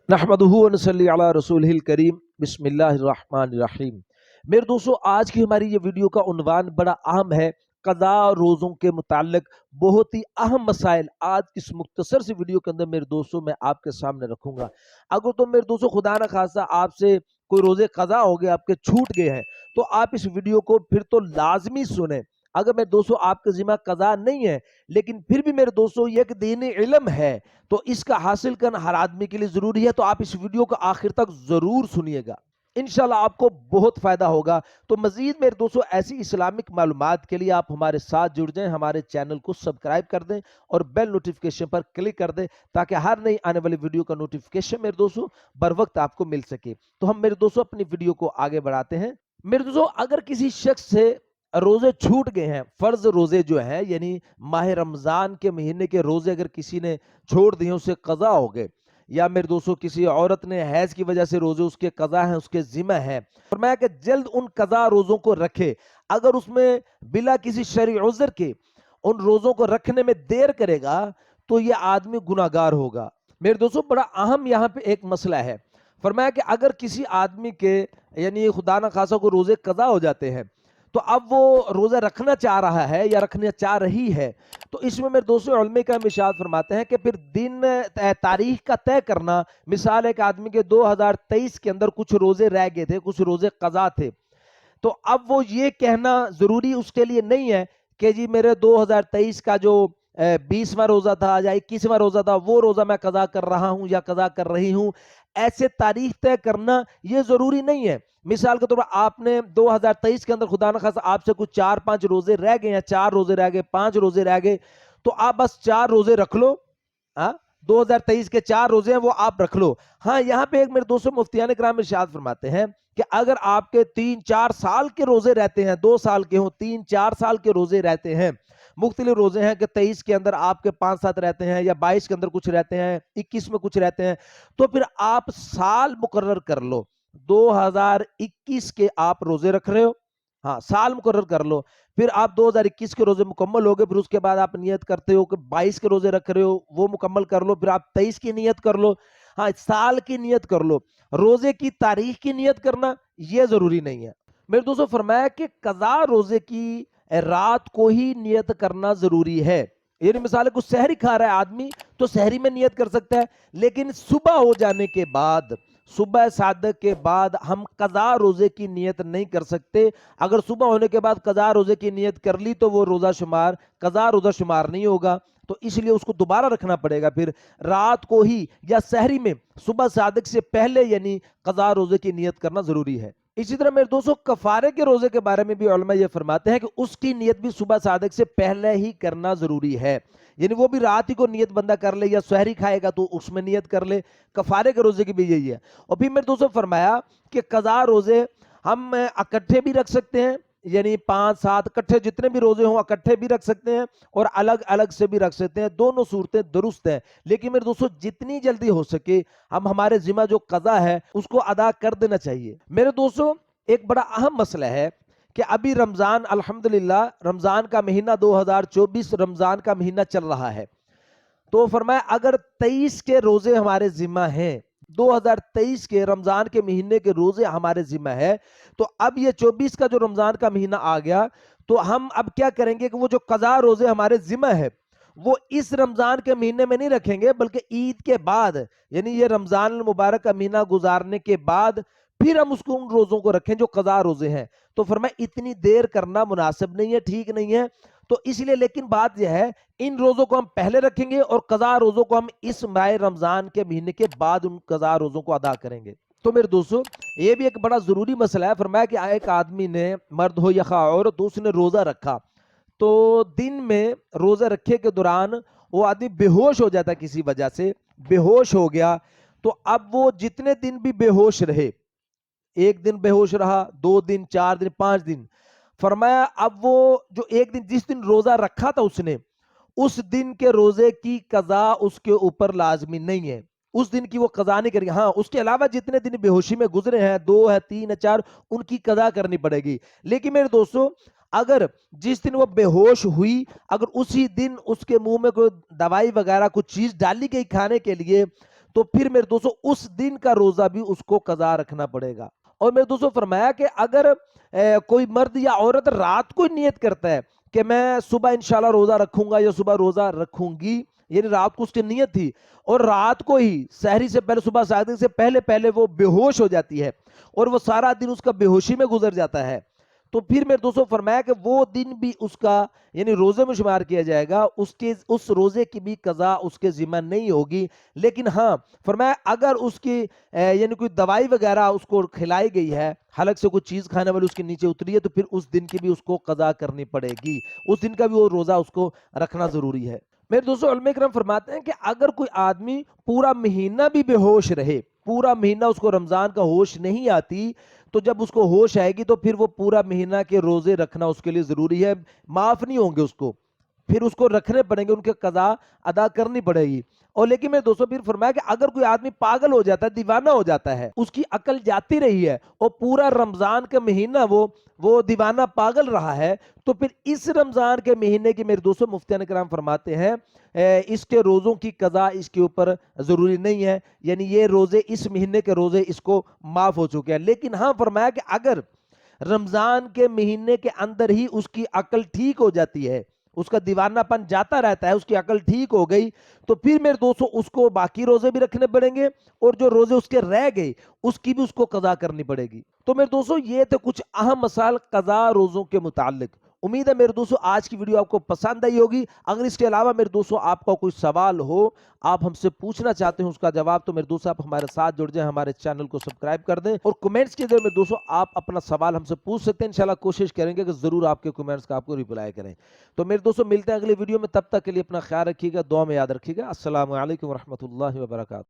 नहमदुहु व नसल्ली अला रसूलिहिल करीम बिस्मिल्लाहिर्रहमानिर्रहीम। मेरे दोस्तों, आज की हमारी ये वीडियो का उन्वान बड़ा अहम है। क़ज़ा रोज़ों के मुताल्लिक बहुत ही अहम मसाइल आज इस मुख्तसर सी वीडियो के अंदर मेरे दोस्तों मैं आपके सामने रखूंगा। अगर तो मेरे दोस्तों खुदा न खासा आपसे कोई रोज़े क़ज़ा हो गए, आपके छूट गए हैं, तो आप इस वीडियो को फिर तो लाजमी सुने। अगर मेरे दोस्तों आपके ज़िम्मा क़ज़ा नहीं है, लेकिन फिर भी मेरे दोस्तों ये एक दीनी इल्म है, तो इसका हासिल करना हर आदमी के लिए ज़रूरी है। तो आप इस वीडियो को आखिर तक ज़रूर सुनिएगा, इंशाल्लाह आपको बहुत फ़ायदा होगा। तो मज़ीद मेरे दोस्तों ऐसी इस्लामिक मालूमात के लिए आप हमारे साथ जुड़ जाएं, हमारे चैनल को सब्सक्राइब कर दें और बेल नोटिफिकेशन पर क्लिक कर दें, ताकि हर नई आने वाली वीडियो का नोटिफिकेशन मेरे दोस्तों बर वक्त आपको मिल सके। तो हम मेरे दोस्तों अपनी वीडियो को आगे बढ़ाते हैं। मेरे दोस्तों, अगर किसी शख्स से रोजे छूट गए हैं, फर्ज रोजे जो है यानी माह रमजान के महीने के रोजे अगर किसी ने छोड़ दिए, उसे कज़ा हो गए, या मेरे दोस्तों किसी औरत ने हैज की वजह से रोजे उसके कज़ा हैं, उसके जिम्मा है, और मैं कि जल्द उन कज़ा रोजों को रखे। अगर उसमें बिला किसी शरई उज़्र के उन रोजों को रखने में देर करेगा तो ये आदमी गुनाहगार होगा। मेरे दोस्तों बड़ा अहम यहाँ पे एक मसला है। फरमाया कि अगर किसी आदमी के यानी खुदा न खासा को रोजे कज़ा हो जाते हैं, तो अब वो रोजा रखना चाह रहा है या रखना चाह रही है, तो इसमें मेरे दोस्तों उलमा का इरशाद फरमाते हैं कि फिर दिन तारीख का तय करना। मिसाल एक आदमी के 2023 के अंदर कुछ रोजे रह गए थे, कुछ रोजे कज़ा थे, तो अब वो ये कहना जरूरी उसके लिए नहीं है कि जी मेरे 2023 का जो 20वां रोजा था या 21वां रोजा था, वो रोजा मैं कज़ा कर रहा हूं या कज़ा कर रही हूं। ऐसे तारीख तय करना ये जरूरी नहीं है। मिसाल के तौर पर आपने 2023 के अंदर खुदा न खासा आपसे कुछ 4-5 रोजे रह गए हैं, 4 रोजे रह गए, 5 रोजे रह गए, तो आप बस 4 रोजे रख लो। हाँ, 2023 के 4 रोजे हैं वो आप रख लो। हाँ, यहाँ पे एक मेरे दोस्तों मुफ्तियान इकराम इरशाद फरमाते हैं कि अगर आपके 3-4 साल के रोजे रहते हैं, 2 साल के हों, 3-4 साल के रोजे रहते हैं, मुख्तलिफ रोजे हैं कि 23 के अंदर आपके 5-7 रहते हैं, या 22 के अंदर कुछ रहते हैं, 21 में कुछ रहते हैं, तो फिर आप साल मुकर्रर कर लो। 2021 के आप रोजे रख रहे हो, हाँ साल मुकर्रर कर लो। फिर आप 2021 के रोजे मुकम्मल हो गए, फिर उसके बाद आप नियत करते हो कि 22 के रोजे रख रहे हो, वो मुकम्मल कर लो, फिर आप 23 की नियत कर लो। हाँ, साल की नियत कर लो, रोजे की तारीख की नियत करना ये जरूरी नहीं है। मेरे दोस्तों फरमाया कि कज़ा रोजे की रात को ही नियत करना जरूरी है। यानी मिसाल कुछ सहरी खा रहा है आदमी, तो सहरी में नियत कर सकता है, लेकिन सुबह हो जाने के बाद, सुबह सादक के बाद हम कज़ा रोजे की नियत नहीं कर सकते। अगर सुबह होने के बाद कज़ा रोजे की नियत कर ली तो वो रोजा शुमार कज़ा रोजा शुमार नहीं होगा, तो इसलिए उसको दोबारा रखना पड़ेगा। फिर रात को ही या सहरी में सुबह सादक से पहले यानी कज़ा रोजे की नियत करना जरूरी है। इसी तरह मेरे दोस्तों कफारे के रोजे के बारे में भी उलमा ये फरमाते हैं कि उसकी नियत भी सुबह सादक से पहले ही करना जरूरी है। यानी वो भी रात ही को नियत बंदा कर ले, या सहरी खाएगा तो उसमें नियत कर ले। कफारे के रोजे की भी यही है। और फिर मेरे दोस्तों फरमाया कि कज़ा रोजे हम इकट्ठे भी रख सकते हैं, यानी 5-7 इकट्ठे जितने भी रोजे हों इकट्ठे भी रख सकते हैं, और अलग अलग से भी रख सकते हैं। दोनों सूरतें दुरुस्त हैं, लेकिन मेरे दोस्तों जितनी जल्दी हो सके हम हमारे जिम्मा जो कज़ा है उसको अदा कर देना चाहिए। मेरे दोस्तों एक बड़ा अहम मसला है कि अभी रमजान, अल्हम्दुलिल्लाह रमजान का महीना 2024 रमजान का महीना चल रहा है। तो फरमाया अगर 23 के रोजे हमारे जिम्मा हैं, 2023 के रमजान के महीने के रोजे हमारे जिम्मा है, तो अब ये 24 का जो रमजान का महीना आ गया, तो हम अब क्या करेंगे कि वो जो कज़ा रोजे हमारे जिम्मा है वो इस रमजान के महीने में नहीं रखेंगे, बल्कि ईद के बाद, यानी ये रमजान मुबारक का महीना गुजारने के बाद फिर हम उसको उन रोजों को रखें जो कज़ा रोजे हैं। तो फरमाया इतनी देर करना मुनासिब नहीं है, ठीक नहीं है। तो इसलिए, लेकिन बात यह है इन रोजों को हम पहले रखेंगे और कज़ा रोजों को हम इस माह रमजान के महीने के बाद उन कज़ा रोजों को अदा करेंगे। तो मेरे दोस्तों ये भी एक बड़ा जरूरी मसला है। फरमाया कि एक आदमी ने, मर्द हो या औरत, तो उसने रोजा रखा, तो दिन में रोजा रखे के दौरान वो आदमी बेहोश हो जाता, किसी वजह से बेहोश हो गया, तो अब वो जितने दिन भी बेहोश रहे, एक दिन बेहोश रहा, 2 दिन, 4 दिन, 5 दिन, फरमाया अब वो जो एक दिन, जिस दिन रोजा रखा था उसने, उस दिन के रोजे की कज़ा उसके ऊपर लाजमी नहीं है। उस दिन की वो कज़ा नहीं करेगी। हाँ, उसके अलावा जितने दिन बेहोशी में गुजरे हैं, 2 है, 3 है, 4, उनकी कज़ा करनी पड़ेगी। लेकिन मेरे दोस्तों अगर जिस दिन वो बेहोश हुई, अगर उसी दिन उसके मुंह में कोई दवाई वगैरह कुछ चीज डाली गई खाने के लिए, तो फिर मेरे दोस्तों उस दिन का रोजा भी उसको कज़ा रखना पड़ेगा। और मेरे दोस्तों फरमाया कि अगर कोई मर्द या औरत रात को नियत करता है कि मैं सुबह इंशाल्लाह रोजा रखूंगा या सुबह रोजा रखूंगी, यानी रात को उसकी नियत थी और रात को ही सहरी से पहले, सुबह सादिक से पहले पहले वो बेहोश हो जाती है और वो सारा दिन उसका बेहोशी में गुजर जाता है, तो फिर मेरे दोस्तों फरमाया कि वो दिन भी उसका यानी रोजे में शुमार किया जाएगा, उसके उस रोजे की भी कज़ा उसके जिम्मा नहीं होगी। लेकिन हाँ फरमाया अगर उसकी यानी कोई दवाई वगैरह उसको खिलाई गई है, हलक से कोई चीज खाने वाली उसके नीचे उतरी है, तो फिर उस दिन की भी उसको कज़ा करनी पड़ेगी, उस दिन का भी वो रोजा उसको रखना जरूरी है। मेरे दोस्तों उलमा इकराम फरमाते हैं कि अगर कोई आदमी पूरा महीना भी बेहोश रहे, पूरा महीना उसको रमजान का होश नहीं आती, तो जब उसको होश आएगी तो फिर वो पूरा महीना के रोजे रखना उसके लिए जरूरी है, माफ नहीं होंगे उसको, फिर उसको रखने पड़ेंगे, उनके कज़ा अदा करनी पड़ेगी। और लेकिन मेरे दोस्तों फिर फरमाया कि अगर कोई आदमी पागल हो जाता है, दीवाना हो जाता है, उसकी अकल जाती रही है और पूरा रमजान का महीना वो दीवाना पागल रहा है, तो फिर इस रमजान के महीने की मेरे दोस्तों मुफ्तियान किराम फरमाते हैं इसके रोजों की कज़ा इसके ऊपर जरूरी नहीं है, यानी ये रोजे इस महीने के रोजे इसको माफ हो चुके हैं। लेकिन हाँ फरमाया कि अगर रमजान के महीने के अंदर ही उसकी अकल ठीक हो जाती है, उसका दीवानापन जाता रहता है, उसकी अकल ठीक हो गई, तो फिर मेरे दोस्तों उसको बाकी रोजे भी रखने पड़ेंगे और जो रोजे उसके रह गए उसकी भी उसको कज़ा करनी पड़ेगी। तो मेरे दोस्तों ये तो कुछ अहम मसाइल कज़ा रोजों के मुतालिक। उम्मीद है मेरे दोस्तों आज की वीडियो आपको पसंद आई होगी। अगर इसके अलावा मेरे दोस्तों आपका कोई सवाल हो, आप हमसे पूछना चाहते हैं उसका जवाब, तो मेरे दोस्तों आप हमारे साथ जुड़ जाएं, हमारे चैनल को सब्सक्राइब कर दें और कमेंट्स के जरिए मेरे दोस्तों आप अपना सवाल हमसे पूछ सकते हैं। इंशाल्लाह कोशिश करेंगे कि जरूर आपके कमेंट्स का आपको रिप्लाई करें। तो मेरे दोस्तों मिलते हैं अगली वीडियो में, तब तक के लिए अपना ख्याल रखिएगा, दुआ में याद रखिएगा। अस्सलाम वालेकुम रहमतुल्लाहि व बरकातहू।